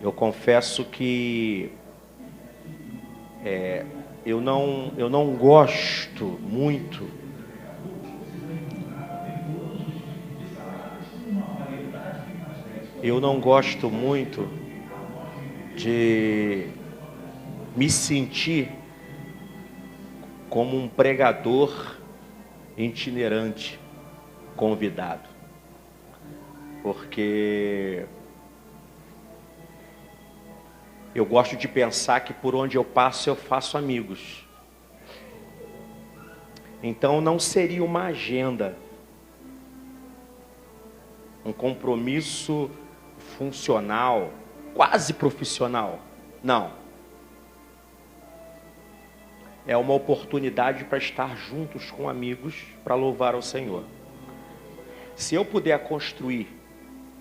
Eu confesso que eu não gosto muito de me sentir como um pregador itinerante convidado, porque eu gosto de pensar que por onde eu passo eu faço amigos. Então não seria uma agenda, um compromisso funcional, quase profissional. Não. É uma oportunidade para estar juntos com amigos, para louvar ao Senhor. Se eu puder construir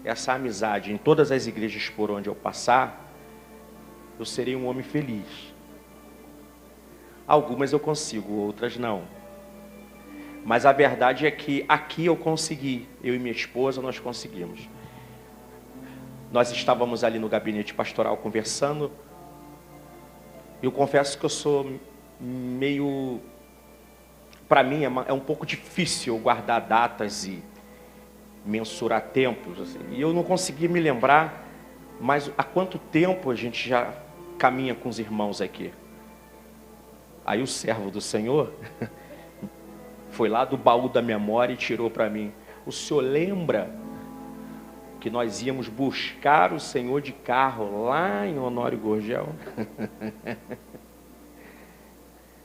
essa amizade em todas as igrejas por onde eu passar, eu serei um homem feliz. Algumas eu consigo, outras não. Mas a verdade é que aqui eu consegui, eu e minha esposa, nós conseguimos. Nós estávamos ali no gabinete pastoral conversando. Eu confesso que eu sou meio... Para mim é um pouco difícil guardar datas e mensurar tempos, assim. E eu não consegui me lembrar, mas há quanto tempo a gente já caminha com os irmãos aqui? Aí o servo do Senhor foi lá do baú da memória e tirou para mim. O senhor lembra que nós íamos buscar o Senhor de carro lá em Honório Gurgel?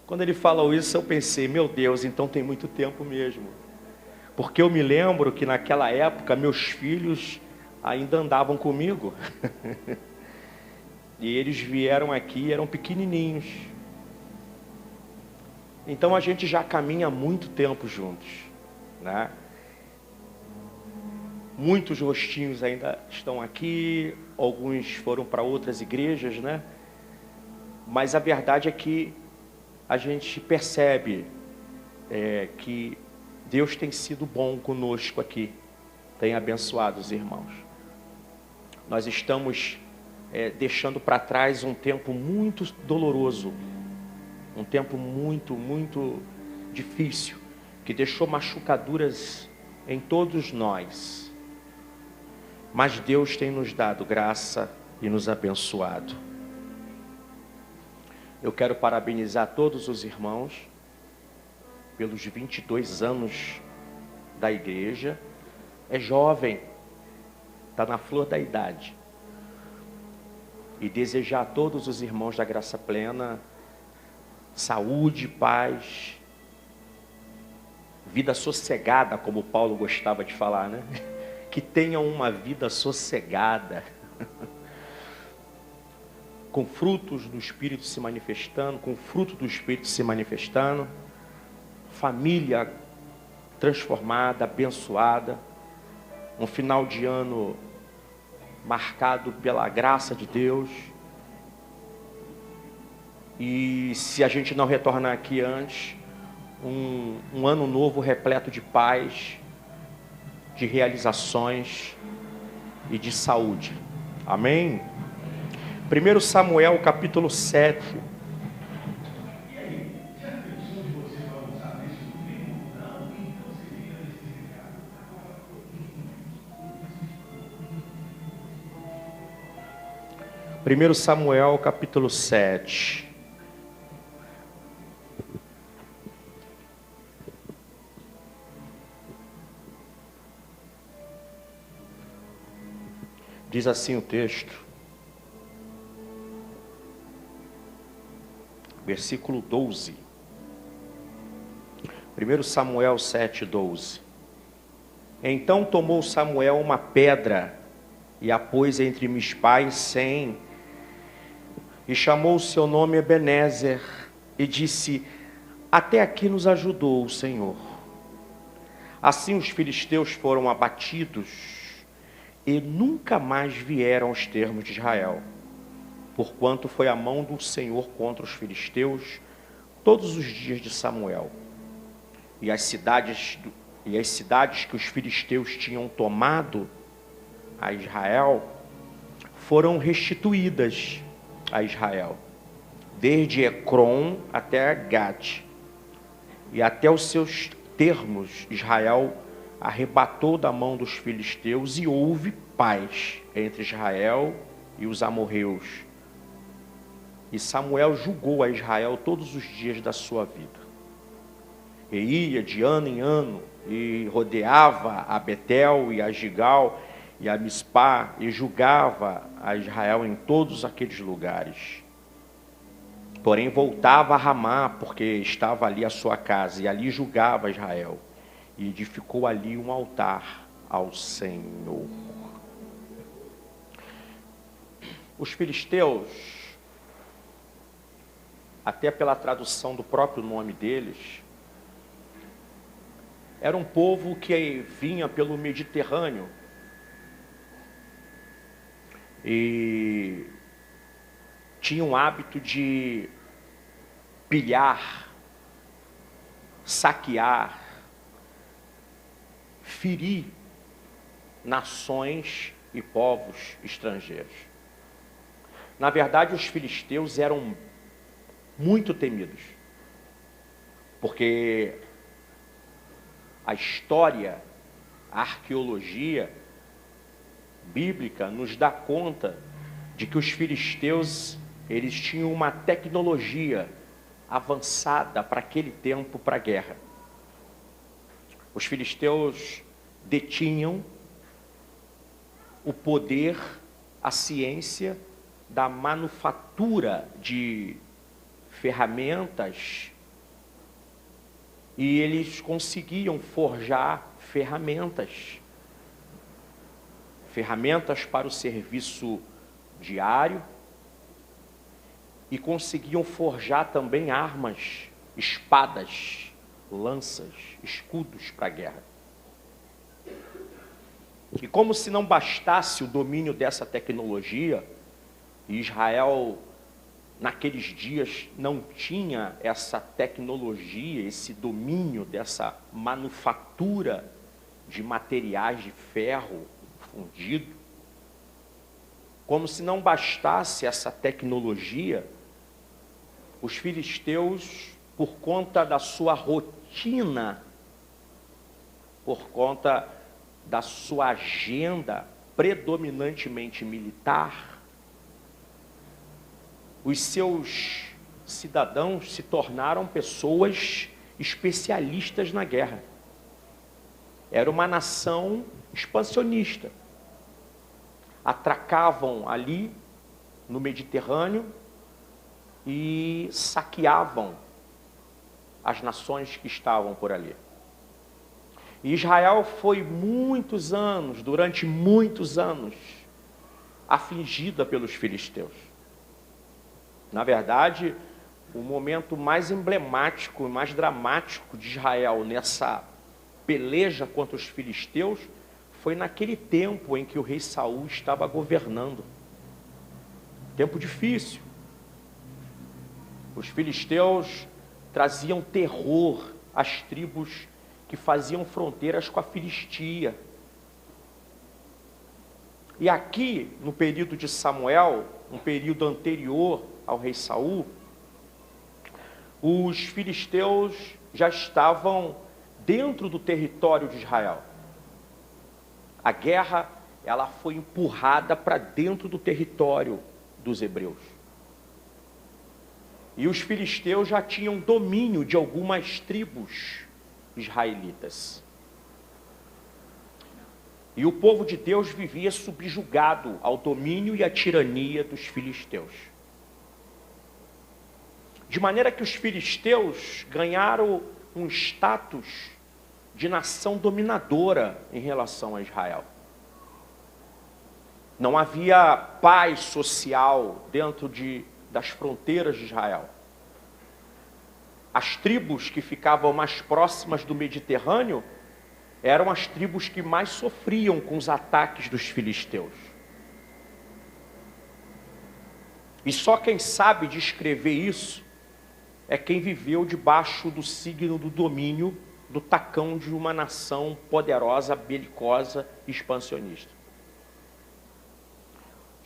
Quando ele falou isso, eu pensei, meu Deus, então tem muito tempo mesmo. Porque eu me lembro que naquela época meus filhos ainda andavam comigo. E eles vieram aqui, eram pequenininhos. Então a gente já caminha há muito tempo juntos, né? Muitos rostinhos ainda estão aqui, alguns foram para outras igrejas, né? Mas a verdade é que a gente percebe que Deus tem sido bom conosco aqui, tem abençoado os irmãos. Nós estamos deixando para trás um tempo muito doloroso, um tempo muito, muito difícil, que deixou machucaduras em todos nós. Mas Deus tem nos dado graça e nos abençoado. Eu quero parabenizar todos os irmãos pelos 22 anos da igreja. É jovem, está na flor da idade. E desejar a todos os irmãos da Graça Plena saúde, paz, vida sossegada, como Paulo gostava de falar, né? Que tenham uma vida sossegada, com frutos do Espírito se manifestando, com fruto do Espírito se manifestando, família transformada, abençoada, um final de ano marcado pela graça de Deus. E se a gente não retornar aqui antes, um ano novo repleto de paz, de realizações e de saúde. Amém? 1 Samuel capítulo 7. Primeiro Samuel capítulo 7. Diz assim o texto, versículo 12. 1 Samuel 7:12. Então tomou Samuel uma pedra e a pôs entre Mispa e Sem, e chamou o seu nome Ebenezer, e disse: até aqui nos ajudou o Senhor. Assim os filisteus foram abatidos, e nunca mais vieram aos termos de Israel, porquanto foi a mão do Senhor contra os filisteus todos os dias de Samuel. E as cidades que os filisteus tinham tomado a Israel foram restituídas a Israel, desde Ecrom até Gate, e até os seus termos Israel arrebatou da mão dos filisteus, e houve paz entre Israel e os amorreus. E Samuel julgou a Israel todos os dias da sua vida. E ia de ano em ano, e rodeava a Betel e a Gigal e a Mispá, e julgava a Israel em todos aqueles lugares. Porém voltava a Ramá, porque estava ali a sua casa, e ali julgava Israel, e edificou ali um altar ao Senhor. Os filisteus, até pela tradução do próprio nome deles, era um povo que vinha pelo Mediterrâneo e tinha um hábito de pilhar, saquear, ferir nações e povos estrangeiros. Na verdade, os filisteus eram muito temidos, porque a história, a arqueologia bíblica nos dá conta de que os filisteus, eles tinham uma tecnologia avançada para aquele tempo, para a guerra. Os filisteus detinham o poder, a ciência da manufatura de ferramentas, e eles conseguiam forjar ferramentas para o serviço diário, e conseguiam forjar também armas, espadas, lanças, escudos para a guerra. E como se não bastasse o domínio dessa tecnologia, e Israel naqueles dias não tinha essa tecnologia, esse domínio dessa manufatura de materiais de ferro fundido, como se não bastasse essa tecnologia, os filisteus, por conta da sua rotina, por conta da sua agenda predominantemente militar, os seus cidadãos se tornaram pessoas especialistas na guerra. Era uma nação expansionista. Atracavam ali no Mediterrâneo e saqueavam as nações que estavam por ali. E Israel foi durante muitos anos, afligida pelos filisteus. Na verdade, o momento mais emblemático, mais dramático de Israel nessa peleja contra os filisteus foi naquele tempo em que o rei Saul estava governando. Tempo difícil. Os filisteus traziam terror às tribos que faziam fronteiras com a Filistia. E aqui, no período de Samuel, um período anterior ao rei Saul, os filisteus já estavam dentro do território de Israel. A guerra, ela foi empurrada para dentro do território dos hebreus. E os filisteus já tinham domínio de algumas tribos israelitas. E o povo de Deus vivia subjugado ao domínio e à tirania dos filisteus. De maneira que os filisteus ganharam um status de nação dominadora em relação a Israel. Não havia paz social dentro das fronteiras de Israel. As tribos que ficavam mais próximas do Mediterrâneo eram as tribos que mais sofriam com os ataques dos filisteus. E só quem sabe descrever isso é quem viveu debaixo do signo do domínio, do tacão de uma nação poderosa, belicosa e expansionista.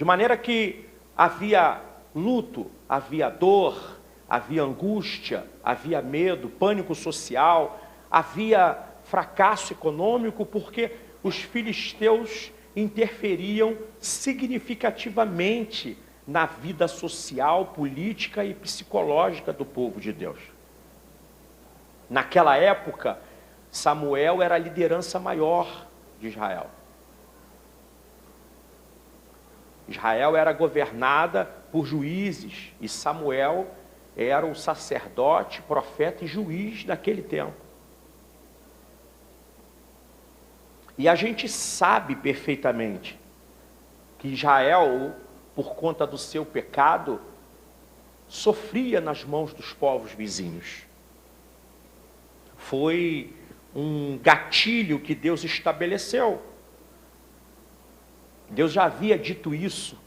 De maneira que havia luto, havia dor, havia angústia, havia medo, pânico social, havia fracasso econômico, porque os filisteus interferiam significativamente na vida social, política e psicológica do povo de Deus. Naquela época, Samuel era a liderança maior de Israel. Israel era governada por juízes e Samuel era o sacerdote, profeta e juiz daquele tempo. E a gente sabe perfeitamente que Israel, por conta do seu pecado, sofria nas mãos dos povos vizinhos. Foi um gatilho que Deus estabeleceu. Deus já havia dito isso.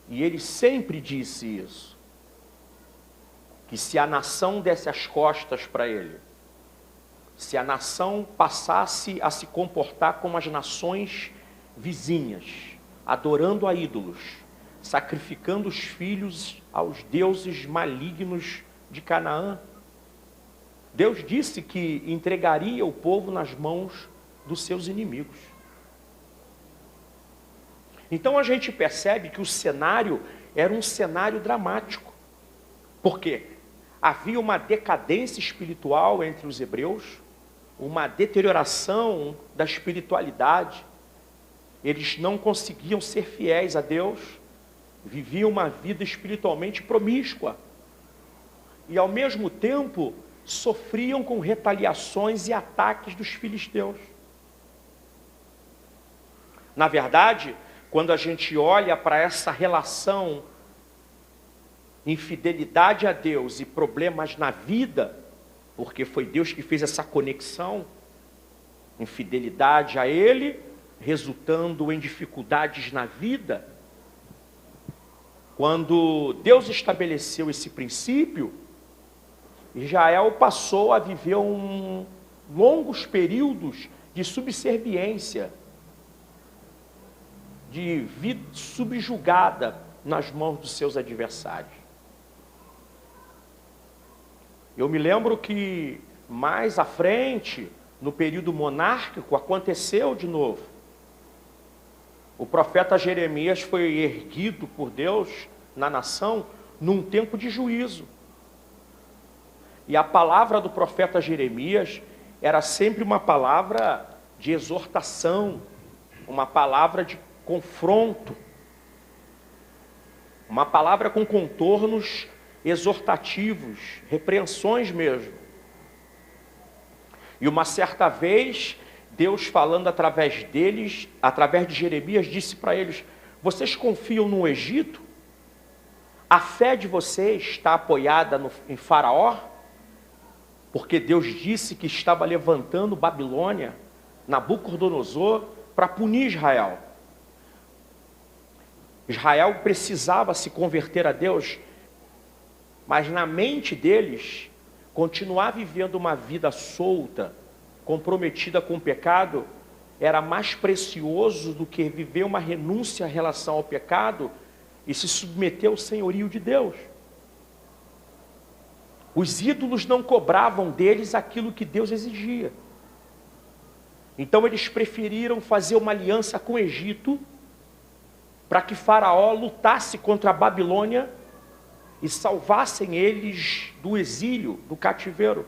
E ele sempre disse isso. Que se a nação desse as costas para ele, se a nação passasse a se comportar como as nações vizinhas, adorando a ídolos, sacrificando os filhos aos deuses malignos de Canaã, Deus disse que entregaria o povo nas mãos dos seus inimigos. Então a gente percebe que o cenário era um cenário dramático. Por quê? Havia uma decadência espiritual entre os hebreus, uma deterioração da espiritualidade. Eles não conseguiam ser fiéis a Deus, viviam uma vida espiritualmente promíscua. E ao mesmo tempo, sofriam com retaliações e ataques dos filisteus. Na verdade, quando a gente olha para essa relação, infidelidade a Deus e problemas na vida, porque foi Deus que fez essa conexão, infidelidade a Ele, resultando em dificuldades na vida. Quando Deus estabeleceu esse princípio, Israel passou a viver longos períodos de subserviência, de vida subjugada nas mãos dos seus adversários. Eu me lembro que mais à frente, no período monárquico, aconteceu de novo. O profeta Jeremias foi erguido por Deus na nação num tempo de juízo. E a palavra do profeta Jeremias era sempre uma palavra de exortação, uma palavra de confronto, uma palavra com contornos exortativos, repreensões mesmo. E uma certa vez, Deus falando através deles, através de Jeremias, disse para eles: vocês confiam no Egito? A fé de vocês está apoiada em Faraó? Porque Deus disse que estava levantando Babilônia, Nabucodonosor, para punir Israel. Israel precisava se converter a Deus, mas na mente deles, continuar vivendo uma vida solta, comprometida com o pecado, era mais precioso do que viver uma renúncia em relação ao pecado e se submeter ao senhorio de Deus. Os ídolos não cobravam deles aquilo que Deus exigia. Então eles preferiram fazer uma aliança com o Egito, para que Faraó lutasse contra a Babilônia e salvassem eles do exílio, do cativeiro.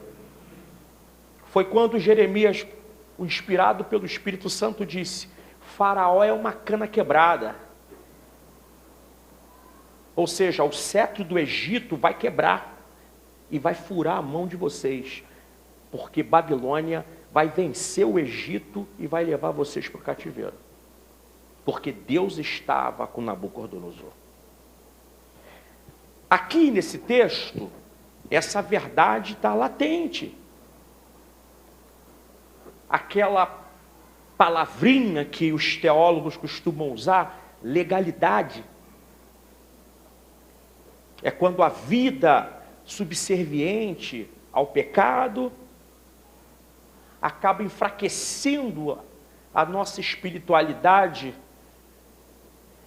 Foi quando Jeremias, inspirado pelo Espírito Santo, disse: Faraó é uma cana quebrada. Ou seja, o cetro do Egito vai quebrar e vai furar a mão de vocês, porque Babilônia vai vencer o Egito e vai levar vocês para o cativeiro. Porque Deus estava com Nabucodonosor. Aqui nesse texto, essa verdade está latente. Aquela palavrinha que os teólogos costumam usar, legalidade, é quando a vida subserviente ao pecado acaba enfraquecendo a nossa espiritualidade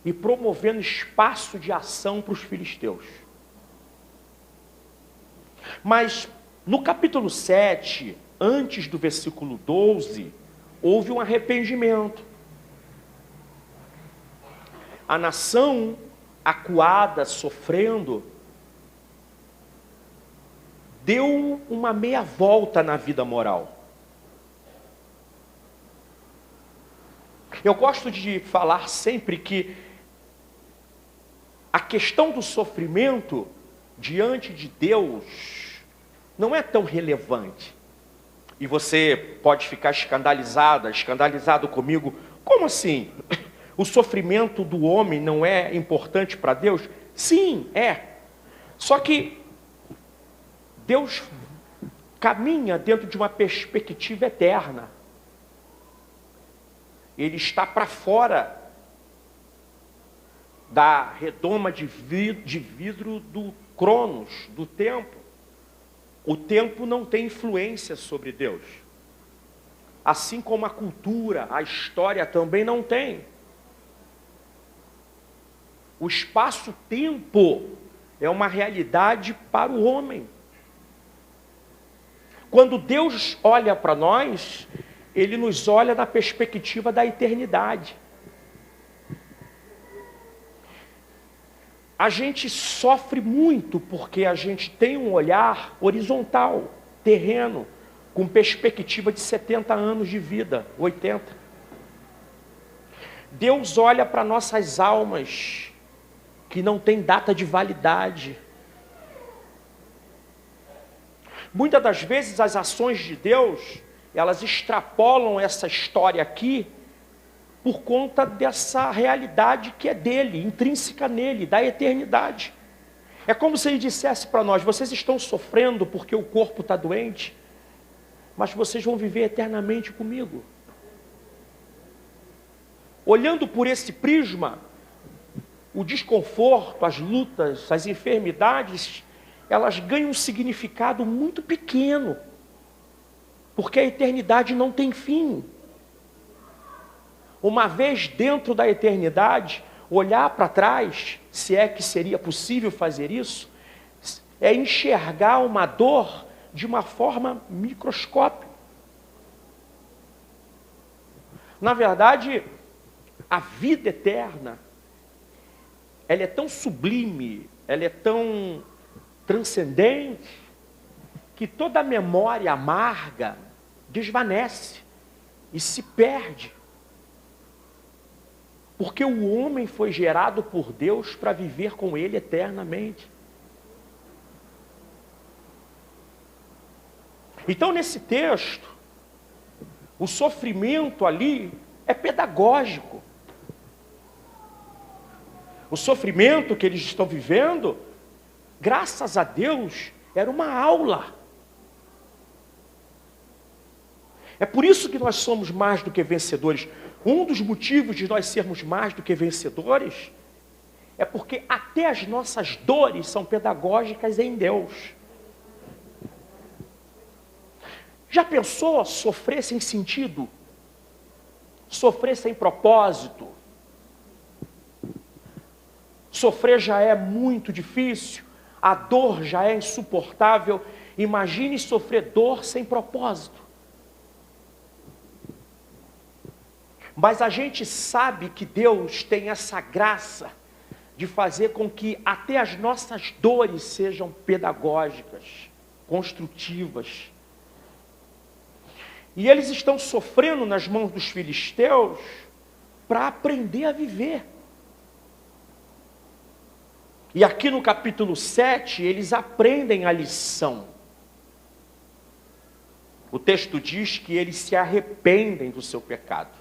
e promovendo espaço de ação para os filisteus. Mas no capítulo 7, antes do versículo 12, houve um arrependimento. A nação acuada, sofrendo, deu uma meia volta na vida moral. Eu gosto de falar sempre que a questão do sofrimento diante de Deus não é tão relevante. E você pode ficar escandalizado comigo. Como assim? O sofrimento do homem não é importante para Deus? Sim, é. Só que Deus caminha dentro de uma perspectiva eterna. Ele está para fora da redoma de vidro do Cronos, do tempo. O tempo não tem influência sobre Deus. Assim como a cultura, a história também não tem. O espaço-tempo é uma realidade para o homem. Quando Deus olha para nós, Ele nos olha na perspectiva da eternidade. A gente sofre muito porque a gente tem um olhar horizontal, terreno, com perspectiva de 70 anos de vida, 80. Deus olha para nossas almas que não tem data de validade. Muitas das vezes as ações de Deus, elas extrapolam essa história aqui por conta dessa realidade que é dele, intrínseca nele, da eternidade. É como se ele dissesse para nós: vocês estão sofrendo porque o corpo está doente, mas vocês vão viver eternamente comigo. Olhando por esse prisma, o desconforto, as lutas, as enfermidades, elas ganham um significado muito pequeno, porque a eternidade não tem fim. Uma vez dentro da eternidade, olhar para trás, se é que seria possível fazer isso, é enxergar uma dor de uma forma microscópica. Na verdade, a vida eterna, ela é tão sublime, ela é tão transcendente, que toda memória amarga desvanece e se perde. Porque o homem foi gerado por Deus para viver com Ele eternamente. Então, nesse texto, o sofrimento ali é pedagógico. O sofrimento que eles estão vivendo, graças a Deus, era uma aula. É por isso que nós somos mais do que vencedores. Um dos motivos de nós sermos mais do que vencedores é porque até as nossas dores são pedagógicas em Deus. Já pensou sofrer sem sentido? Sofrer sem propósito? Sofrer já é muito difícil, a dor já é insuportável. Imagine sofrer dor sem propósito. Mas a gente sabe que Deus tem essa graça de fazer com que até as nossas dores sejam pedagógicas, construtivas. E eles estão sofrendo nas mãos dos filisteus para aprender a viver. E aqui no capítulo 7, eles aprendem a lição. O texto diz que eles se arrependem do seu pecado.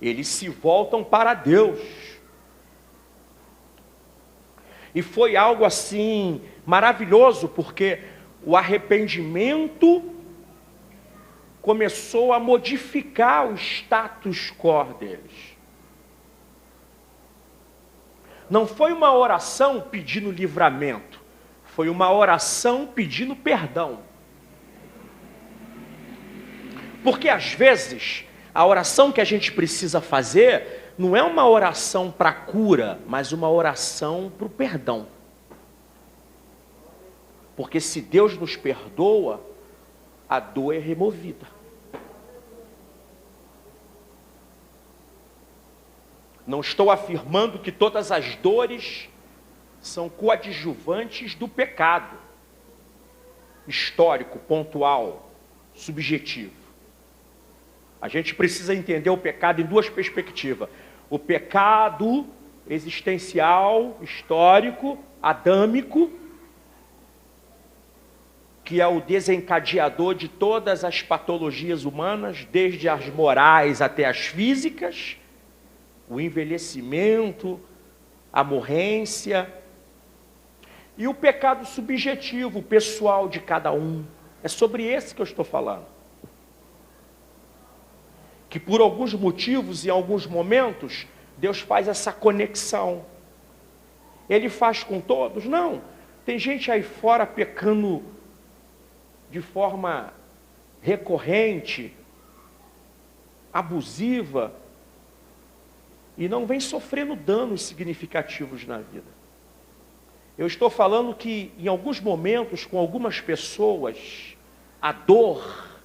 Eles se voltam para Deus. E foi algo assim maravilhoso, porque o arrependimento começou a modificar o status quo deles. Não foi uma oração pedindo livramento, foi uma oração pedindo perdão. Porque às vezes A oração que a gente precisa fazer não é uma oração para cura, mas uma oração para o perdão. Porque se Deus nos perdoa, a dor é removida. Não estou afirmando que todas as dores são coadjuvantes do pecado. Histórico, pontual, subjetivo. A gente precisa entender o pecado em duas perspectivas. O pecado existencial, histórico, adâmico, que é o desencadeador de todas as patologias humanas, desde as morais até as físicas, o envelhecimento, a morrência, e o pecado subjetivo, pessoal de cada um. É sobre esse que eu estou falando. Que por alguns motivos, em alguns momentos, Deus faz essa conexão. Ele faz com todos? Não. Tem gente aí fora pecando de forma recorrente, abusiva, e não vem sofrendo danos significativos na vida. Eu estou falando que em alguns momentos, com algumas pessoas, a dor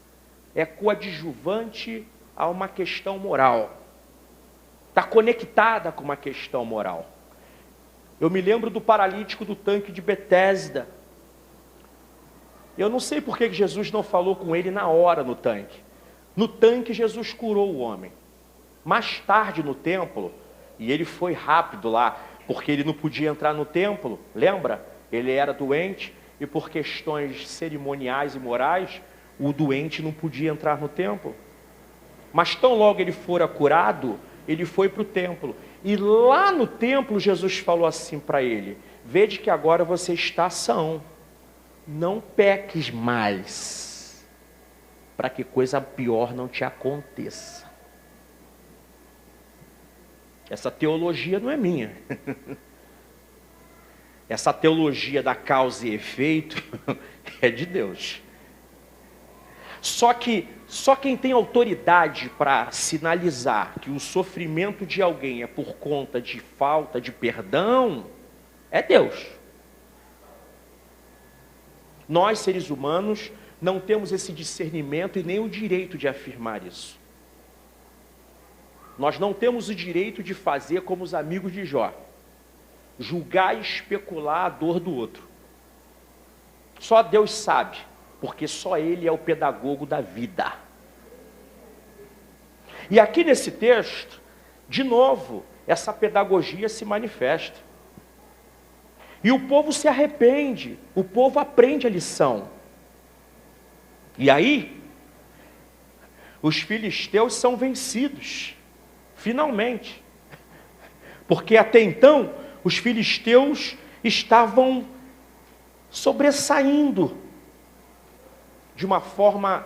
é coadjuvante a uma questão moral. Está conectada com uma questão moral. Eu me lembro do paralítico do tanque de Betesda. Eu não sei por que Jesus não falou com ele na hora no tanque. No tanque Jesus curou o homem. Mais tarde no templo, e ele foi rápido lá, porque ele não podia entrar no templo, lembra? Ele era doente, e por questões cerimoniais e morais, o doente não podia entrar no templo. Mas tão logo ele fora curado, ele foi para o templo. E lá no templo, Jesus falou assim para ele: vede que agora você está são, não peques mais, para que coisa pior não te aconteça. Essa teologia não é minha. Essa teologia da causa e efeito é de Deus. Só quem tem autoridade para sinalizar que o sofrimento de alguém é por conta de falta de perdão é Deus. Nós, seres humanos, não temos esse discernimento e nem o direito de afirmar isso. Nós não temos o direito de fazer como os amigos de Jó, julgar e especular a dor do outro. Só Deus sabe, porque só Ele é o pedagogo da vida. E aqui nesse texto, de novo, essa pedagogia se manifesta. E o povo se arrepende, o povo aprende a lição. E aí, os filisteus são vencidos. Finalmente, porque até então os filisteus estavam sobressaindo de uma forma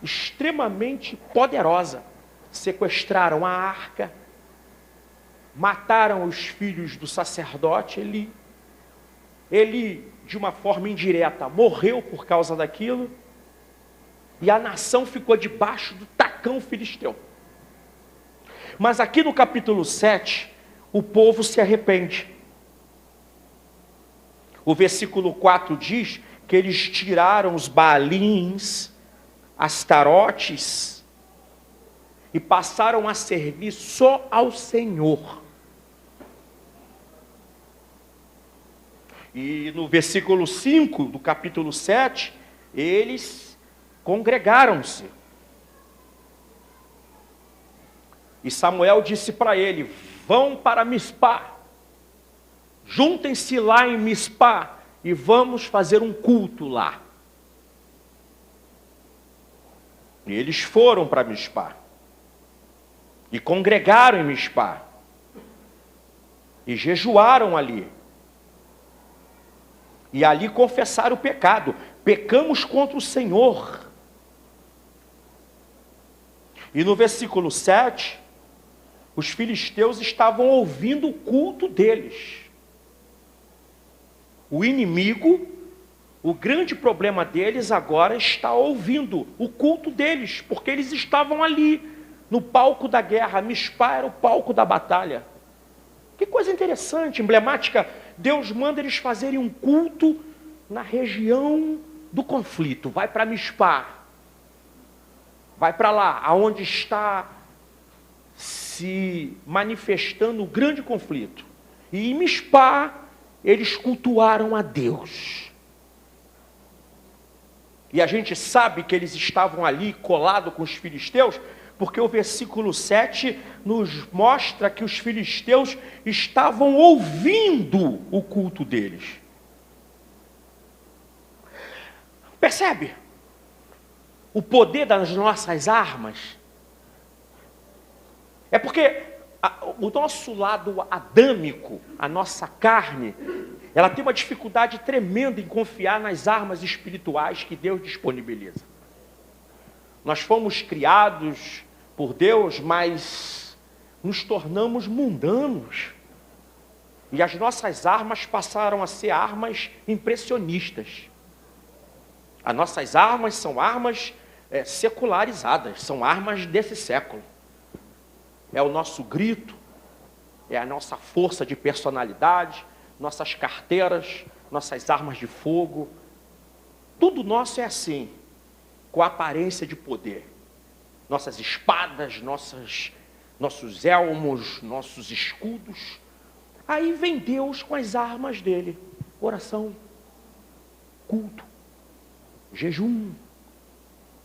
extremamente poderosa. Sequestraram a arca, mataram os filhos do sacerdote, ele de uma forma indireta morreu por causa daquilo, e a nação ficou debaixo do tacão filisteu. Mas aqui no capítulo 7, o povo se arrepende. O versículo 4 diz que eles tiraram os baalins, astarotes, e passaram a servir só ao Senhor. E no versículo 5 do capítulo 7, eles congregaram-se. E Samuel disse para ele: vão para Mispá, juntem-se lá em Mispá e vamos fazer um culto lá. E eles foram para Mispá e congregaram em Mispá e jejuaram ali. E ali confessaram o pecado: pecamos contra o Senhor. E no versículo 7, os filisteus estavam ouvindo o culto deles. O inimigo, o grande problema deles agora está ouvindo o culto deles, porque eles estavam ali, no palco da guerra. Mispá era o palco da batalha. Que coisa interessante, emblemática. Deus manda eles fazerem um culto na região do conflito. Vai para Mispá. Vai para lá, aonde está se manifestando o grande conflito. E em Mispá, eles cultuaram a Deus. E a gente sabe que eles estavam ali colados com os filisteus, porque o versículo 7 nos mostra que os filisteus estavam ouvindo o culto deles. Percebe? O poder das nossas armas. É porque o nosso lado adâmico, a nossa carne, ela tem uma dificuldade tremenda em confiar nas armas espirituais que Deus disponibiliza. Nós fomos criados por Deus, mas nos tornamos mundanos. E as nossas armas passaram a ser armas impressionistas. As nossas armas são armas secularizadas, são armas desse século. É o nosso grito, é a nossa força de personalidade, nossas carteiras, nossas armas de fogo. Tudo nosso é assim, com aparência de poder. Nossas espadas, nossos elmos, nossos escudos. Aí vem Deus com as armas dele. Oração, culto, jejum,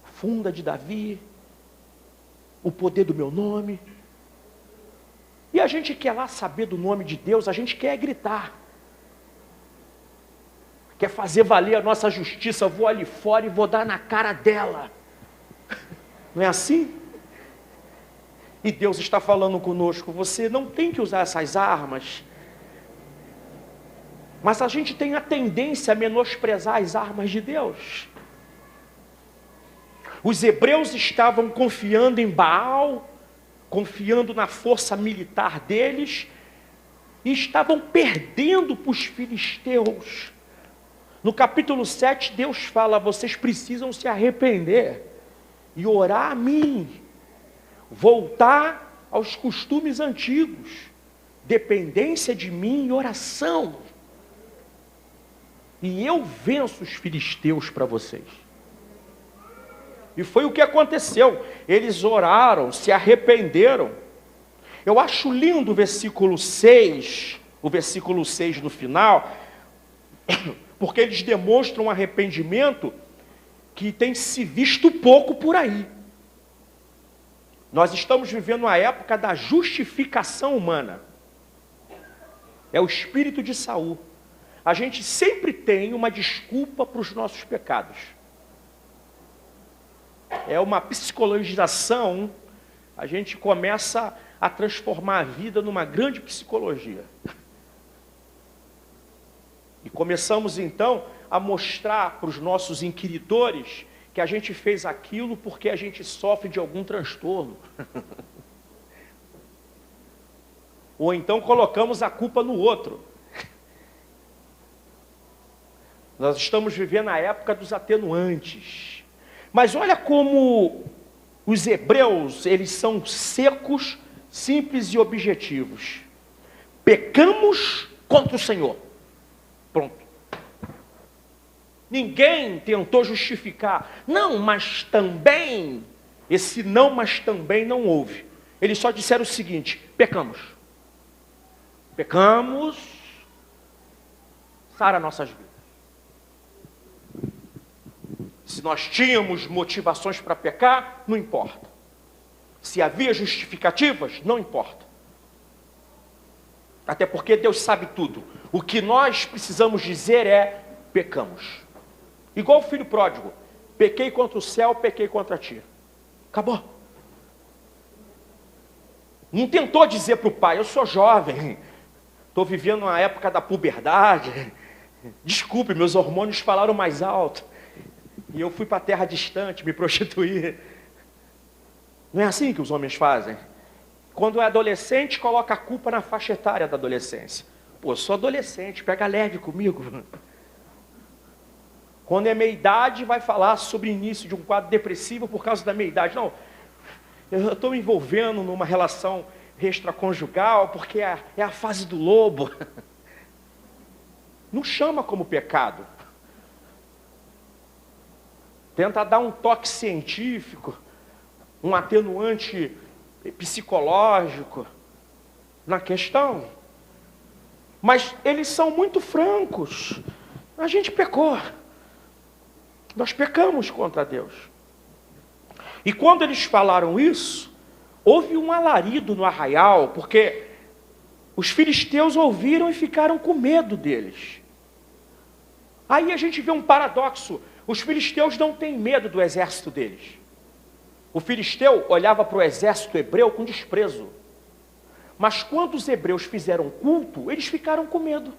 funda de Davi, o poder do meu nome. E a gente quer lá saber do nome de Deus, a gente quer gritar. Quer fazer valer a nossa justiça, vou ali fora e vou dar na cara dela. Não é assim? E Deus está falando conosco, você não tem que usar essas armas. Mas a gente tem a tendência a menosprezar as armas de Deus. Os hebreus estavam confiando em Baal, confiando na força militar deles, e estavam perdendo para os filisteus. No capítulo 7, Deus fala, vocês precisam se arrepender e orar a mim, voltar aos costumes antigos, dependência de mim e oração. E eu venço os filisteus para vocês. E foi o que aconteceu. Eles oraram, se arrependeram. Eu acho lindo o versículo 6 no final, porque eles demonstram um arrependimento que tem se visto pouco por aí. Nós estamos vivendo a época da justificação humana. É o espírito de Saul. A gente sempre tem uma desculpa para os nossos pecados. É uma psicologização, a gente começa a transformar a vida numa grande psicologia. E começamos então a mostrar para os nossos inquiridores que a gente fez aquilo porque a gente sofre de algum transtorno. Ou então colocamos a culpa no outro. Nós estamos vivendo a época dos atenuantes. Mas olha como os hebreus, eles são secos, simples e objetivos. Pecamos contra o Senhor. Pronto. Ninguém tentou justificar. Não, mas também. Esse não, mas também não houve. Eles só disseram o seguinte: pecamos. Pecamos. Sara nossas vidas. Se nós tínhamos motivações para pecar, não importa. Se havia justificativas, não importa. Até porque Deus sabe tudo. O que nós precisamos dizer é: pecamos. Igual o filho pródigo. Pequei contra o céu, pequei contra ti. Acabou. Não tentou dizer para o pai: eu sou jovem, estou vivendo uma época da puberdade. Desculpe, meus hormônios falaram mais alto. E eu fui para a terra distante, me prostituir. Não é assim que os homens fazem? Quando é adolescente, coloca a culpa na faixa etária da adolescência. Pô, sou adolescente, pega leve comigo. Quando é meia-idade, vai falar sobre o início de um quadro depressivo por causa da meia-idade. Não, eu estou me envolvendo numa relação extraconjugal porque é a fase do lobo. Não chama como pecado. Tenta dar um toque científico, um atenuante psicológico na questão. Mas eles são muito francos. A gente pecou. Nós pecamos contra Deus. E quando eles falaram isso, houve um alarido no arraial, porque os filisteus ouviram e ficaram com medo deles. Aí a gente vê um paradoxo. Os filisteus não têm medo do exército deles. O filisteu olhava para o exército hebreu com desprezo. Mas quando os hebreus fizeram culto, eles ficaram com medo.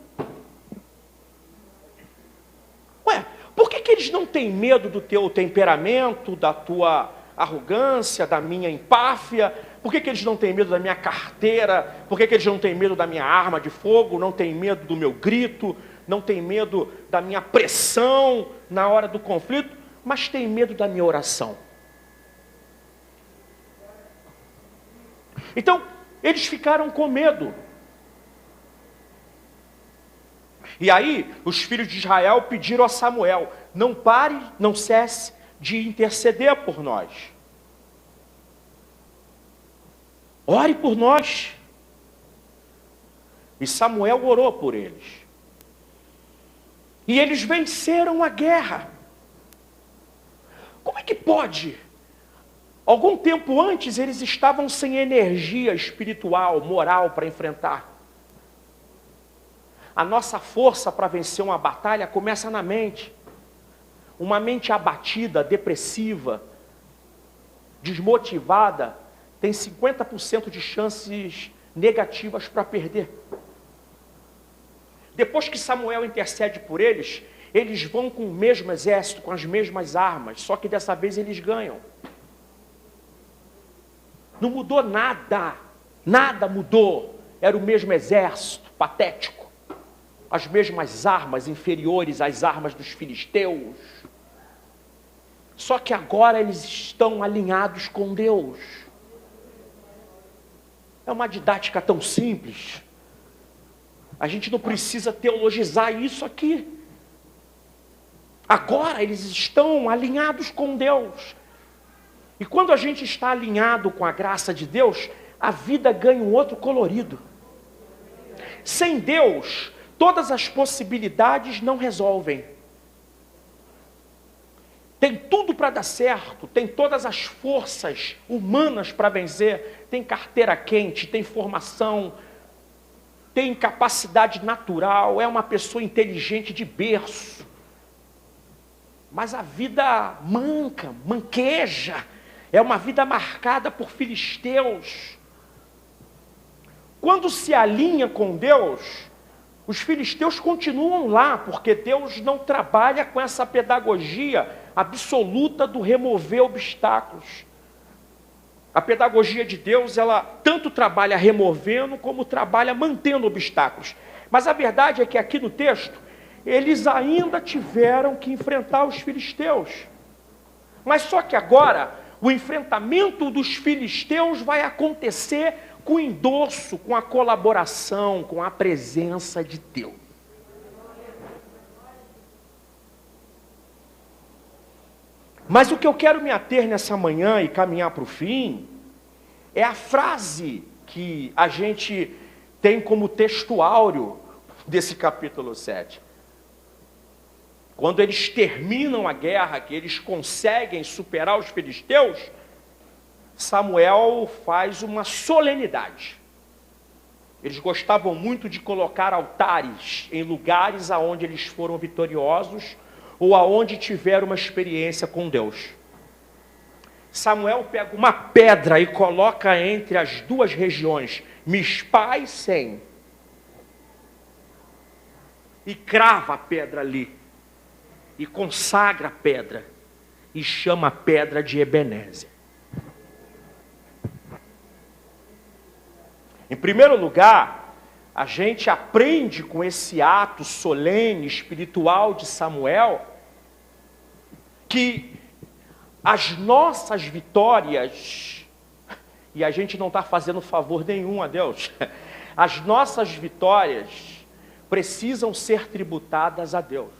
Ué, por que eles não têm medo do teu temperamento, da tua arrogância, da minha empáfia? Por que eles não têm medo da minha carteira? Por que eles não têm medo da minha arma de fogo? Não têm medo do meu grito? Não têm medo da minha pressão na hora do conflito? Mas têm medo da minha oração. Então, eles ficaram com medo. E aí, os filhos de Israel pediram a Samuel: não pare, não cesse de interceder por nós. Ore por nós. E Samuel orou por eles. E eles venceram a guerra. Como é que pode? Algum tempo antes, eles estavam sem energia espiritual, moral para enfrentar. A nossa força para vencer uma batalha começa na mente. Uma mente abatida, depressiva, desmotivada, tem 50% de chances negativas para perder. Depois que Samuel intercede por eles, eles vão com o mesmo exército, com as mesmas armas, só que dessa vez eles ganham. Não mudou nada, nada mudou. Era o mesmo exército, patético. As mesmas armas inferiores às armas dos filisteus. Só que agora eles estão alinhados com Deus. É uma didática tão simples. A gente não precisa teologizar isso aqui. Agora eles estão alinhados com Deus. E quando a gente está alinhado com a graça de Deus, a vida ganha um outro colorido. Sem Deus, todas as possibilidades não resolvem. Tem tudo para dar certo, tem todas as forças humanas para vencer, tem carteira quente, tem formação, tem capacidade natural, é uma pessoa inteligente de berço. Mas a vida manqueja, é uma vida marcada por filisteus. Quando se alinha com Deus, os filisteus continuam lá, porque Deus não trabalha com essa pedagogia absoluta do remover obstáculos. A pedagogia de Deus, ela tanto trabalha removendo, como trabalha mantendo obstáculos. Mas a verdade é que aqui no texto, eles ainda tiveram que enfrentar os filisteus. Mas só que agora, o enfrentamento dos filisteus vai acontecer com o endosso, com a colaboração, com a presença de Deus. Mas o que eu quero me ater nessa manhã e caminhar para o fim, é a frase que a gente tem como texto áureo desse capítulo 7. Quando eles terminam a guerra, que eles conseguem superar os filisteus, Samuel faz uma solenidade. Eles gostavam muito de colocar altares em lugares aonde eles foram vitoriosos ou aonde tiveram uma experiência com Deus. Samuel pega uma pedra e coloca entre as duas regiões, Mispa e Sem, e crava a pedra ali, e consagra a pedra, e chama a pedra de Ebenezer. Em primeiro lugar, a gente aprende com esse ato solene, espiritual de Samuel, que as nossas vitórias E a gente não está fazendo favor nenhum a Deus. As nossas vitórias precisam ser tributadas a Deus.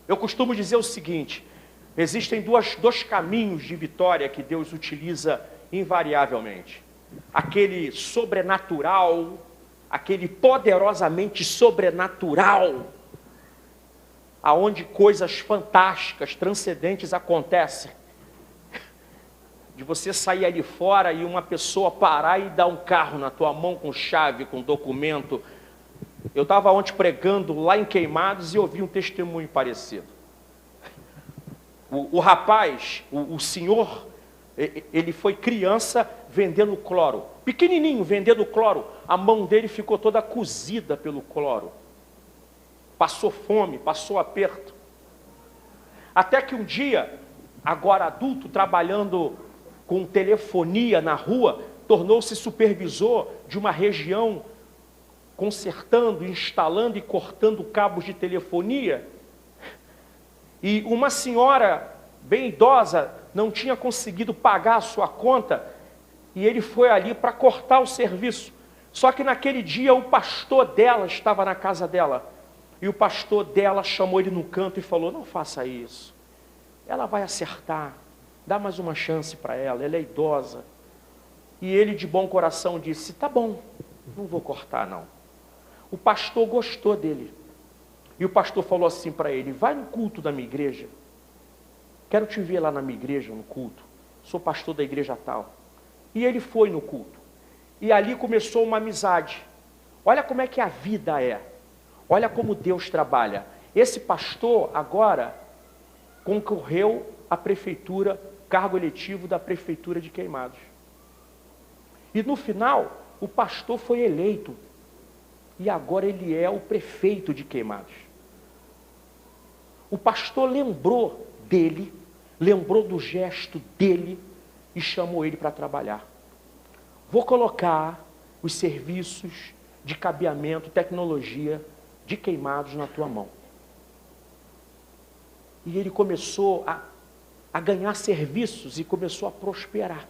Eu costumo dizer o seguinte: existem dois caminhos de vitória que Deus utiliza invariavelmente. Aquele sobrenatural, aquele poderosamente sobrenatural, aonde coisas fantásticas, transcendentes acontecem. De você sair ali fora e uma pessoa parar e dar um carro na tua mão com chave, com documento. Eu estava ontem pregando lá em Queimados e ouvi um testemunho parecido. O rapaz, o senhor, ele foi criança vendendo cloro. Pequenininho, vendendo cloro. A mão dele ficou toda cozida pelo cloro. Passou fome, passou aperto. Até que um dia, agora adulto, trabalhando com telefonia na rua, tornou-se supervisor de uma região, consertando, instalando e cortando cabos de telefonia. E uma senhora bem idosa não tinha conseguido pagar a sua conta, e ele foi ali para cortar o serviço. Só que naquele dia o pastor dela estava na casa dela, e o pastor dela chamou ele no canto e falou: não faça isso, ela vai acertar, dá mais uma chance para ela é idosa. E ele de bom coração disse: tá bom, não vou cortar não. O pastor gostou dele, e o pastor falou assim para ele: vai no culto da minha igreja, quero te ver lá na minha igreja no culto, sou pastor da igreja tal. E ele foi no culto, e ali começou uma amizade. Olha como é que a vida é, olha como Deus trabalha. Esse pastor agora concorreu à prefeitura, cargo eletivo da prefeitura de Queimados. E no final, o pastor foi eleito, e agora ele é o prefeito de Queimados. O pastor lembrou dele, lembrou do gesto dele e chamou ele para trabalhar. Vou colocar os serviços de cabeamento, tecnologia de Queimados na tua mão. E ele começou a ganhar serviços e começou a prosperar.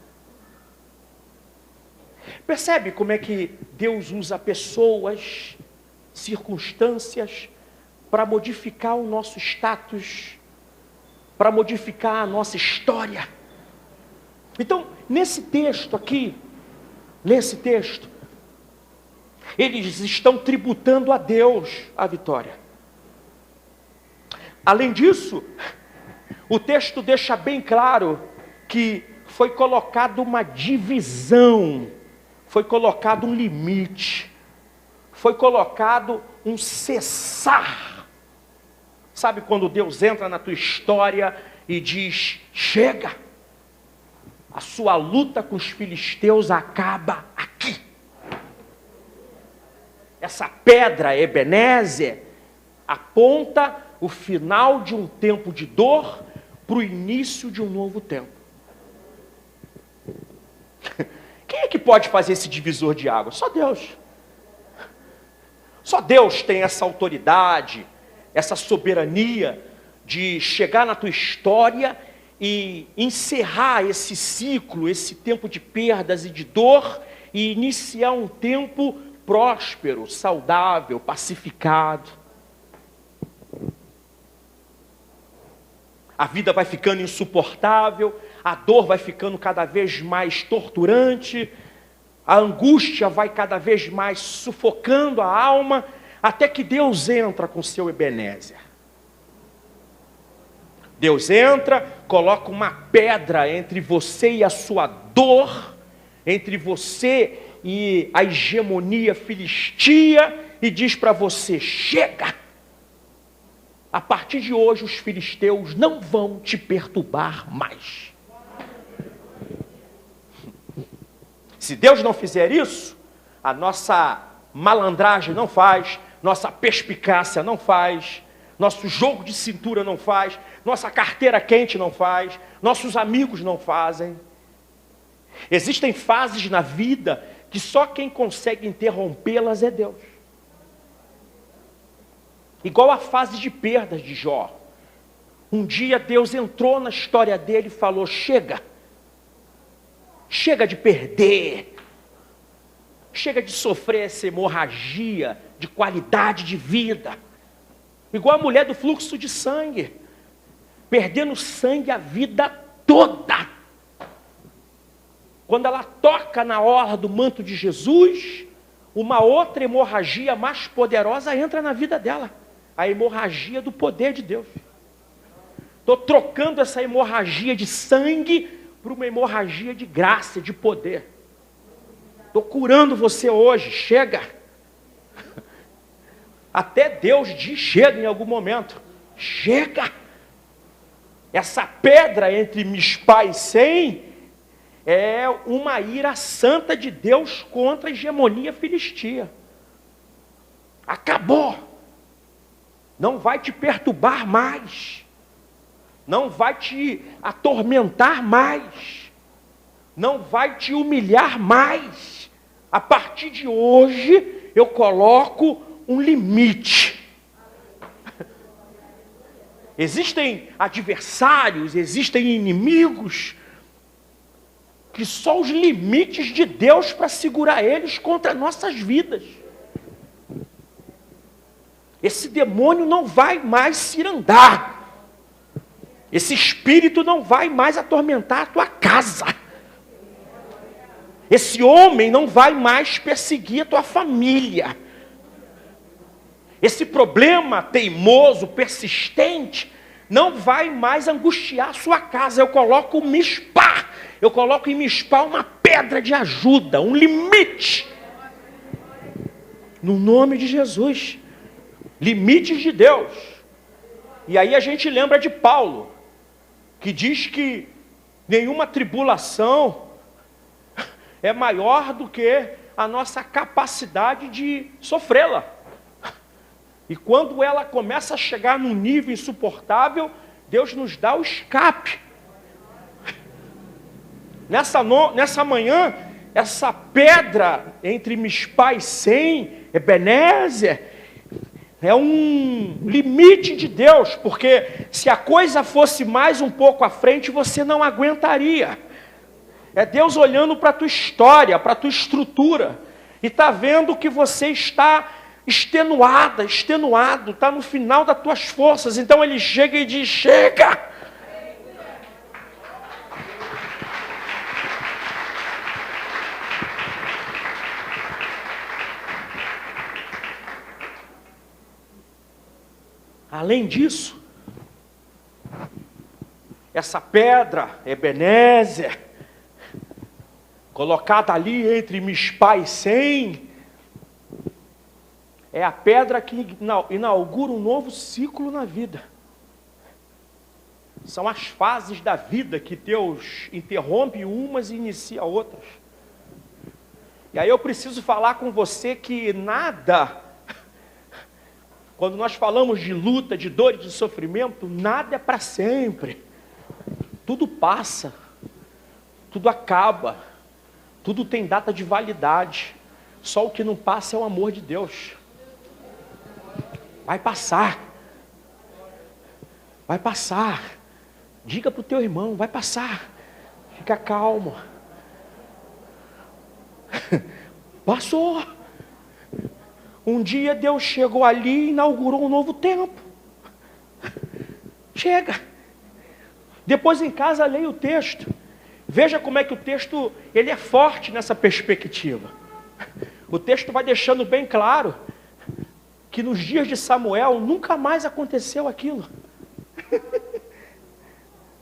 Percebe como é que Deus usa pessoas, circunstâncias, para modificar o nosso status, para modificar a nossa história. Então, nesse texto aqui, eles estão tributando a Deus a vitória. Além disso, o texto deixa bem claro que foi colocado uma divisão, foi colocado um limite, foi colocado um cessar. Sabe quando Deus entra na tua história e diz: chega, a sua luta com os filisteus acaba aqui. Essa pedra Ebenezer aponta o final de um tempo de dor para o início de um novo tempo. Quem é que pode fazer esse divisor de água? Só Deus. Só Deus tem essa autoridade, essa soberania de chegar na tua história e encerrar esse ciclo, esse tempo de perdas e de dor, e iniciar um tempo próspero, saudável, pacificado. A vida vai ficando insuportável, a dor vai ficando cada vez mais torturante, a angústia vai cada vez mais sufocando a alma, até que Deus entra com seu Ebenezer. Deus entra, coloca uma pedra entre você e a sua dor, entre você e a hegemonia filistia, e diz para você: chega! A partir de hoje os filisteus não vão te perturbar mais. Se Deus não fizer isso, a nossa malandragem não faz, nossa perspicácia não faz, nosso jogo de cintura não faz, nossa carteira quente não faz, nossos amigos não fazem. Existem fases na vida que só quem consegue interrompê-las é Deus. Igual a fase de perdas de Jó. Um dia Deus entrou na história dele e falou: chega, Chega de perder. Chega de sofrer essa hemorragia de qualidade de vida. Igual a mulher do fluxo de sangue. Perdendo sangue a vida toda. Quando ela toca na orla do manto de Jesus, uma outra hemorragia mais poderosa entra na vida dela. A hemorragia do poder de Deus. Estou trocando essa hemorragia de sangue por uma hemorragia de graça, de poder. Estou curando você hoje, chega. Até Deus diz chega em algum momento. Chega. Essa pedra entre Mispá e Sem é uma ira santa de Deus contra a hegemonia filistia. Acabou. Não vai te perturbar mais. Não vai te atormentar mais. Não vai te humilhar mais. A partir de hoje, eu coloco um limite. Existem adversários, existem inimigos, que só os limites de Deus para segurar eles contra nossas vidas. Esse demônio não vai mais cirandar. Esse espírito não vai mais atormentar a tua casa. Esse homem não vai mais perseguir a tua família. Esse problema teimoso, persistente, não vai mais angustiar a sua casa. Eu coloco o Mispá. Eu coloco em Mispá uma pedra de ajuda, um limite. No nome de Jesus. Limites de Deus. E aí a gente lembra de Paulo, que diz que nenhuma tribulação é maior do que a nossa capacidade de sofrê-la. E quando ela começa a chegar num nível insuportável, Deus nos dá o escape. Nessa manhã, essa pedra entre Mispá e Sem, Ebenezer, é um limite de Deus, porque se a coisa fosse mais um pouco à frente, você não aguentaria. É Deus olhando para a tua história, para a tua estrutura, e está vendo que você está extenuado, está no final das tuas forças. Então ele chega e diz, chega! Além disso, essa pedra, Ebenezer, colocada ali entre Mispá e Sem, é a pedra que inaugura um novo ciclo na vida. São as fases da vida que Deus interrompe umas e inicia outras. E aí eu preciso falar com você que nada, quando nós falamos de luta, de dor e de sofrimento, nada é para sempre. Tudo passa, tudo acaba, tudo tem data de validade. Só o que não passa é o amor de Deus. Vai passar. Vai passar. Diga para o teu irmão, vai passar. Fica calmo. Passou. Um dia Deus chegou ali e inaugurou um novo tempo. Chega. Depois em casa leia o texto. Veja como é que o texto ele é forte nessa perspectiva. O texto vai deixando bem claro que nos dias de Samuel nunca mais aconteceu aquilo.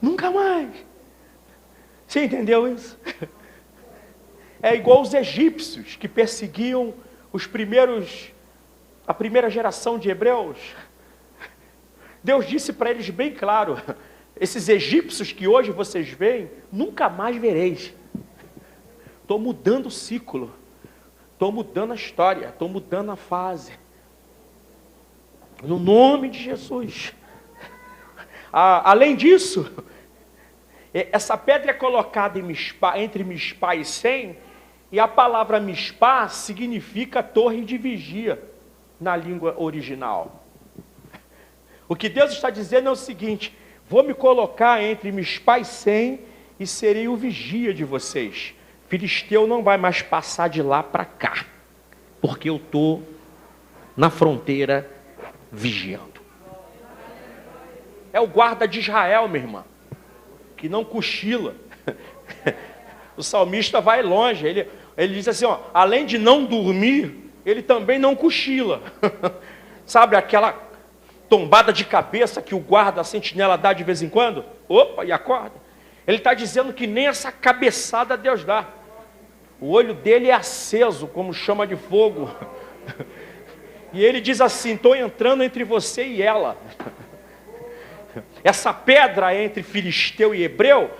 Nunca mais. Você entendeu isso? É igual os egípcios que perseguiam a primeira geração de hebreus. Deus disse para eles bem claro, esses egípcios que hoje vocês veem, nunca mais vereis. Estou mudando o ciclo, estou mudando a história, estou mudando a fase. No nome de Jesus. Além disso, essa pedra é colocada entre Mispá e Sem, e a palavra Mispá significa torre de vigia na língua original. O que Deus está dizendo é o seguinte: vou me colocar entre Mispá e Sem, e serei o vigia de vocês. Filisteu não vai mais passar de lá para cá, porque eu estou na fronteira vigiando. É o guarda de Israel, minha irmã, que não cochila. O salmista vai longe, ele diz assim, ó, além de não dormir, ele também não cochila. Sabe aquela tombada de cabeça que o guarda, a sentinela dá de vez em quando? Opa, e acorda. Ele está dizendo que nem essa cabeçada Deus dá. O olho dele é aceso como chama de fogo. E ele diz assim, estou entrando entre você e ela. Essa pedra entre filisteu e hebreu,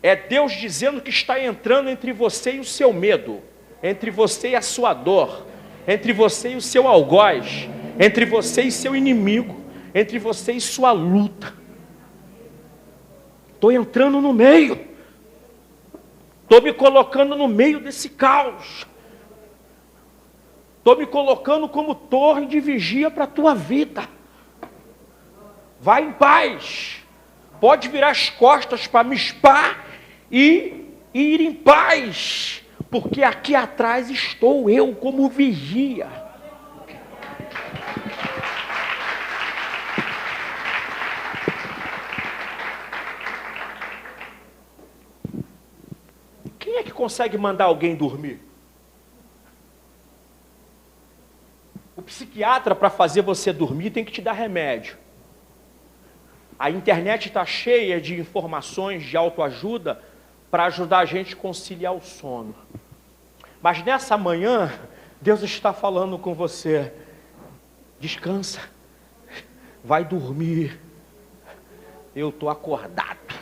é Deus dizendo que está entrando entre você e o seu medo, entre você e a sua dor, entre você e o seu algoz, entre você e seu inimigo, entre você e sua luta. Estou entrando no meio, estou me colocando no meio desse caos, estou me colocando como torre de vigia para a tua vida. Vai em paz, pode virar as costas para Mispa e ir em paz, porque aqui atrás estou eu como vigia. Quem é que consegue mandar alguém dormir? O psiquiatra, para fazer você dormir, tem que te dar remédio. A internet está cheia de informações de autoajuda para ajudar a gente a conciliar o sono. Mas nessa manhã, Deus está falando com você. Descansa, vai dormir. Eu estou acordado.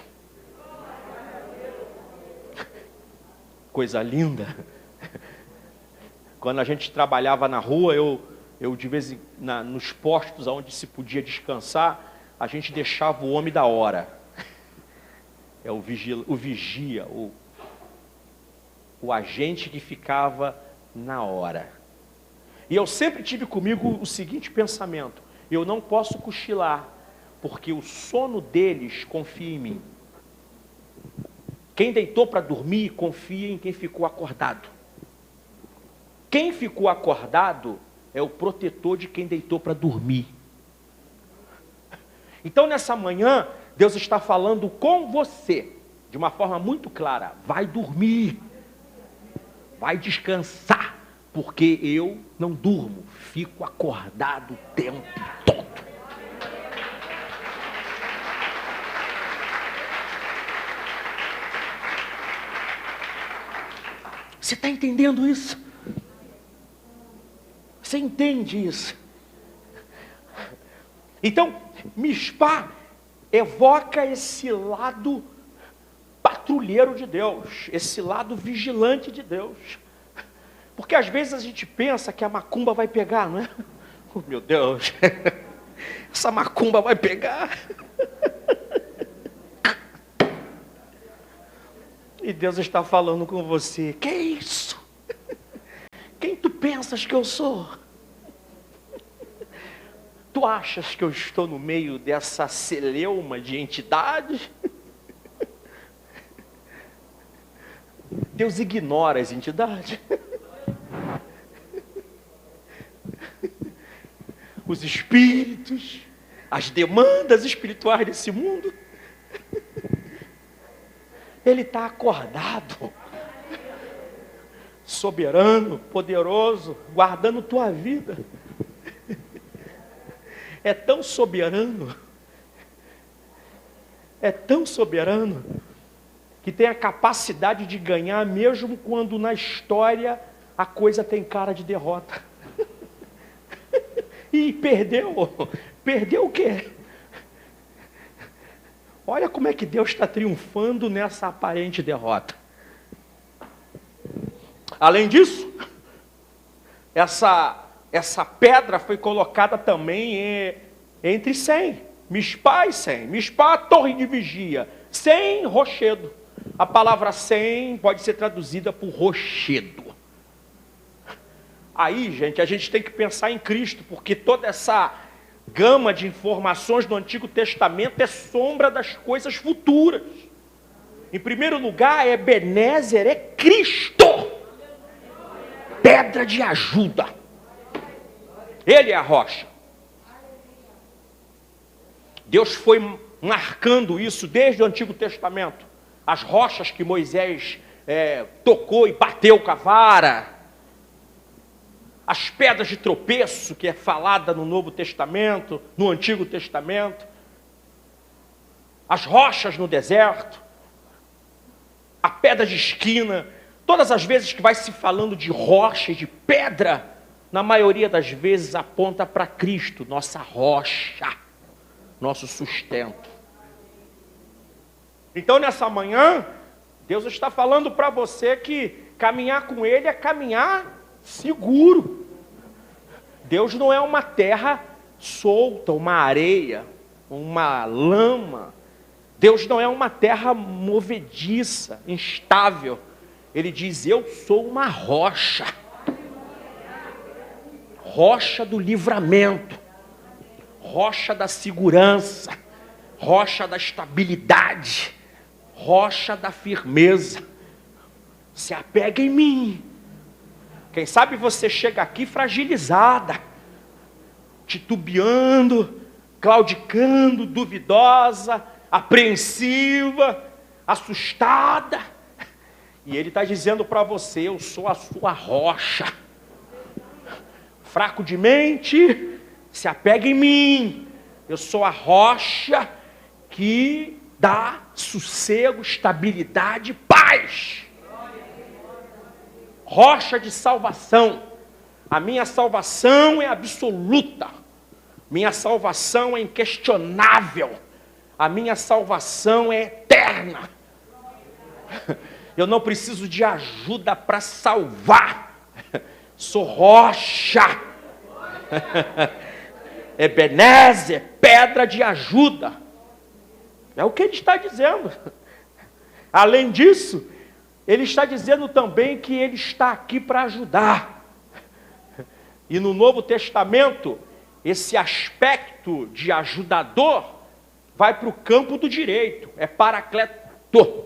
Coisa linda. Quando a gente trabalhava na rua, eu de vez nos postos onde se podia descansar, a gente deixava o homem da hora. É o vigia, o agente que ficava na hora. E eu sempre tive comigo o seguinte pensamento: eu não posso cochilar, porque o sono deles confia em mim. Quem deitou para dormir, confia em quem ficou acordado. Quem ficou acordado é o protetor de quem deitou para dormir. Então, nessa manhã, Deus está falando com você, de uma forma muito clara. Vai dormir, vai descansar, porque eu não durmo, fico acordado o tempo todo. Você está entendendo isso? Você entende isso? Então, Mispa evoca esse lado patrulheiro de Deus, esse lado vigilante de Deus. Porque às vezes a gente pensa que a macumba vai pegar, não é? Oh, meu Deus, essa macumba vai pegar. E Deus está falando com você. Que isso? Quem tu pensas que eu sou? Tu achas que eu estou no meio dessa celeuma de entidades? Deus ignora as entidades. Os espíritos, as demandas espirituais desse mundo. Ele está acordado, soberano, poderoso, guardando tua vida. É tão soberano, que tem a capacidade de ganhar mesmo quando na história a coisa tem cara de derrota. E perdeu o quê? Olha como é que Deus está triunfando nessa aparente derrota. Além disso, essa pedra foi colocada também entre 100. Mispa e 100. Mispa, torre de vigia. 100, rochedo. A palavra 100 pode ser traduzida por rochedo. Aí, gente, a gente tem que pensar em Cristo, porque toda essa gama de informações do Antigo Testamento é sombra das coisas futuras. Em primeiro lugar, Ebenezer é Cristo, pedra de ajuda. Ele é a rocha. Deus foi marcando isso desde o Antigo Testamento. As rochas que Moisés tocou e bateu com a vara, as pedras de tropeço que é falada no Novo Testamento, no Antigo Testamento, as rochas no deserto, a pedra de esquina. Todas as vezes que vai se falando de rocha e de pedra, na maioria das vezes aponta para Cristo, nossa rocha, nosso sustento. Então nessa manhã, Deus está falando para você que caminhar com Ele é caminhar seguro. Deus não é uma terra solta, uma areia, uma lama. Deus não é uma terra movediça, instável. Ele diz, eu sou uma rocha. Rocha do livramento. Rocha da segurança. Rocha da estabilidade. Rocha da firmeza. Se apega em mim. Quem sabe você chega aqui fragilizada, titubeando, claudicando, duvidosa, apreensiva, assustada. E Ele está dizendo para você, eu sou a sua rocha. Fraco de mente, se apega em mim. Eu sou a rocha que dá sossego, estabilidade, paz. Rocha de salvação. A minha salvação é absoluta. Minha salvação é inquestionável. A minha salvação é eterna. Eu não preciso de ajuda para salvar. Sou rocha. Ebenezer, pedra de ajuda. É o que ele está dizendo. Além disso, ele está dizendo também que ele está aqui para ajudar. E no Novo Testamento, esse aspecto de ajudador vai para o campo do direito. É paracleto,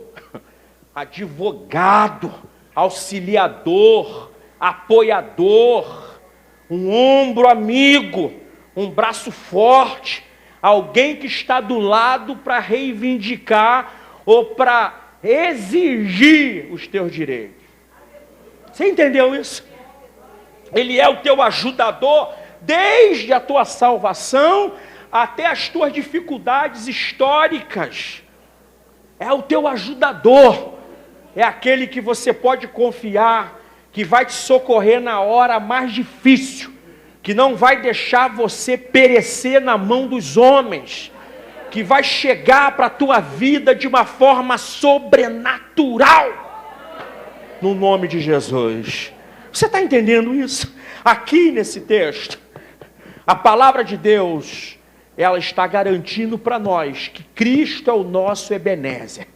advogado, auxiliador, apoiador, um ombro amigo, um braço forte, alguém que está do lado para reivindicar ou para exigir os teus direitos. Você entendeu isso? Ele é o teu ajudador desde a tua salvação até as tuas dificuldades históricas. É o teu ajudador. É aquele que você pode confiar, que vai te socorrer na hora mais difícil, que não vai deixar você perecer na mão dos homens, que vai chegar para a tua vida de uma forma sobrenatural, no nome de Jesus. Você está entendendo isso? Aqui nesse texto, a palavra de Deus, ela está garantindo para nós que Cristo é o nosso Ebenezer.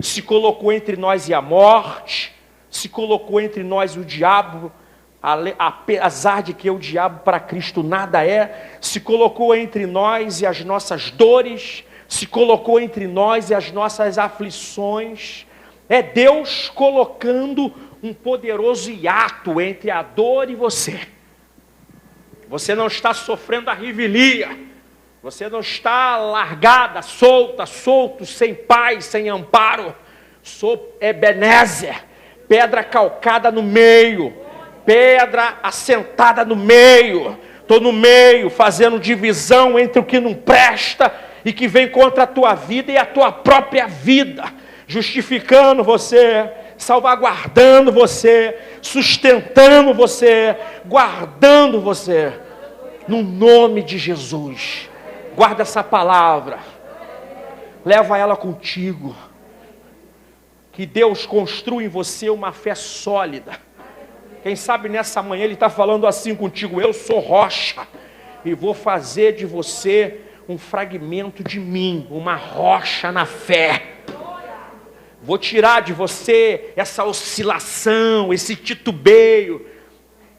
Se colocou entre nós e a morte, se colocou entre nós o diabo, apesar de que o diabo para Cristo nada é, se colocou entre nós e as nossas dores, se colocou entre nós e as nossas aflições. É Deus colocando um poderoso hiato entre a dor e você. Você não está sofrendo a revelia, você não está largada, solto, sem paz, sem amparo. Sou Ebenezer, pedra calcada no meio, pedra assentada no meio. Estou no meio, fazendo divisão entre o que não presta e que vem contra a tua vida e a tua própria vida, justificando você, salvaguardando você, sustentando você, guardando você, no nome de Jesus. Guarda essa palavra, leva ela contigo, que Deus construa em você uma fé sólida. Quem sabe nessa manhã Ele está falando assim contigo, eu sou rocha, e vou fazer de você um fragmento de mim, uma rocha na fé. Vou tirar de você essa oscilação, esse titubeio,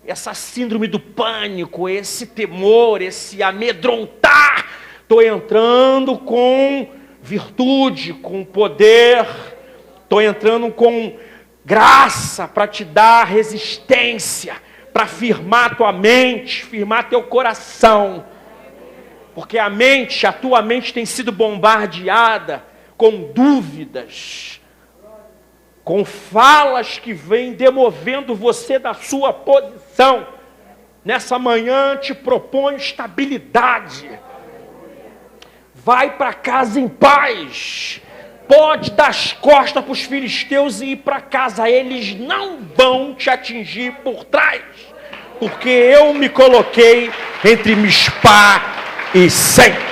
essa síndrome do pânico, esse temor, esse amedrontar. Estou entrando com virtude, com poder, Estou entrando com graça para te dar resistência, para firmar tua mente, firmar teu coração. Porque a tua mente tem sido bombardeada com dúvidas, com falas que vêm demovendo você da sua posição. Nessa manhã te proponho estabilidade. Vai para casa em paz. Pode dar as costas para os filisteus e ir para casa. Eles não vão te atingir por trás. Porque eu me coloquei entre Mispá e Sem.